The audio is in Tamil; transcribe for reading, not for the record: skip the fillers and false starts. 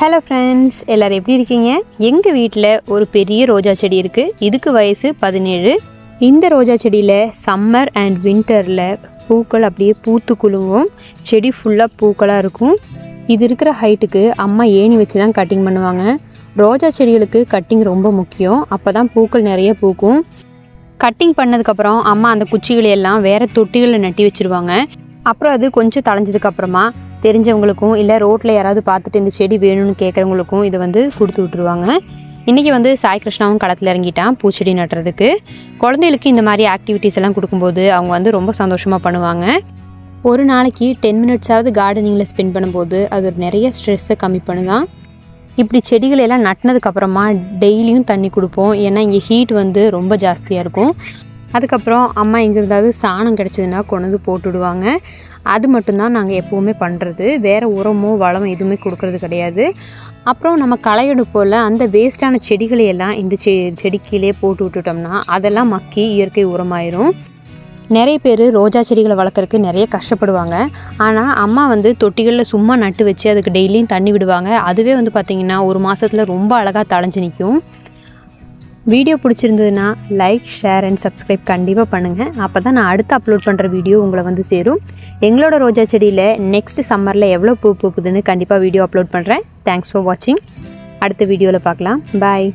ஹலோ ஃப்ரெண்ட்ஸ், எல்லோரும் எப்படி இருக்கீங்க? எங்கள் வீட்டில் ஒரு பெரிய ரோஜா செடி இருக்குது. இதுக்கு வயசு 17. இந்த ரோஜா செடியில் சம்மர் அண்ட் வின்டரில் பூக்கள் அப்படியே பூத்து குலுங்கும். செடி ஃபுல்லாக பூக்களாக இருக்கும். இது இருக்கிற ஹைட்டுக்கு அம்மா ஏணி வச்சு தான் கட்டிங் பண்ணுவாங்க. ரோஜா செடிகளுக்கு கட்டிங் ரொம்ப முக்கியம். அப்போ தான் பூக்கள் நிறைய பூக்கும். கட்டிங் பண்ணதுக்கப்புறம் அம்மா அந்த குச்சிகளை எல்லாம் வேறு தொட்டிகளில் நட்டி வச்சுருவாங்க. அப்புறம் அது கொஞ்சம் தளைஞ்சதுக்கப்புறமா தெரிஞ்சவங்களுக்கும் இல்லை ரோட்டில் யாராவது பார்த்துட்டு இந்த செடி வேணும்னு கேட்குறவங்களுக்கும் இதை கொடுத்து விட்ருவாங்க. இன்றைக்கி சாய் கிருஷ்ணாவும் களத்தில் இறங்கிட்டான் பூச்செடி நட்டுறதுக்கு. குழந்தைகளுக்கு இந்த மாதிரி ஆக்டிவிட்டீஸ் எல்லாம் கொடுக்கும்போது அவங்க ரொம்ப சந்தோஷமாக பண்ணுவாங்க. ஒரு நாளைக்கு 10 மினிட்ஸாவது கார்டனிங்கில் ஸ்பெண்ட் பண்ணும்போது அது நிறைய ஸ்ட்ரெஸ்ஸை கம்மி பண்ணுதான். இப்படி செடிகளெல்லாம் நட்டினதுக்கப்புறமா டெய்லியும் தண்ணி கொடுப்போம். ஏன்னா இங்கே ஹீட் ரொம்ப ஜாஸ்தியாக இருக்கும். அதுக்கப்புறம் அம்மா எங்கே இருந்தாவது சாணம் கிடச்சிதுன்னா கொண்டு போட்டுவிடுவாங்க. அது மட்டும்தான் நாங்கள் எப்போவுமே பண்ணுறது. வேறு உரமோ வளமோ எதுவுமே கொடுக்கறது கிடையாது. அப்புறம் நம்ம களை எடுப்போல் அந்த வேஸ்ட்டான செடிகளையெல்லாம் இந்த செடிக்கிலே போட்டு விட்டுட்டோம்னா அதெல்லாம் மக்கி இயற்கை உரமாயிரும். நிறைய பேர் ரோஜா செடிகளை வளர்க்குறதுக்கு நிறைய கஷ்டப்படுவாங்க. ஆனால் அம்மா தொட்டிகளில் சும்மா நட்டு வச்சு அதுக்கு டெய்லியும் தண்ணி விடுவாங்க. அதுவே பார்த்திங்கன்னா ஒரு மாதத்தில் ரொம்ப அழகாக தழைஞ்சு நிற்கும். வீடியோ பிடிச்சிருந்ததுன்னா லைக், ஷேர் அண்ட் சப்ஸ்கிரைப் கண்டிப்பாக பண்ணுங்கள். அப்போ தான் நான் அடுத்து அப்லோட் பண்ணுற வீடியோ உங்களை சேரும். எங்களோட ரோஜா செடியில் நெக்ஸ்ட் சம்மரில் எவ்வளோ பூ பூக்குதுன்னு கண்டிப்பாக வீடியோ அப்லோட் பண்ணுறேன். தேங்க்ஸ் ஃபார் வாட்சிங். அடுத்த வீடியோவில் பார்க்கலாம். பாய்.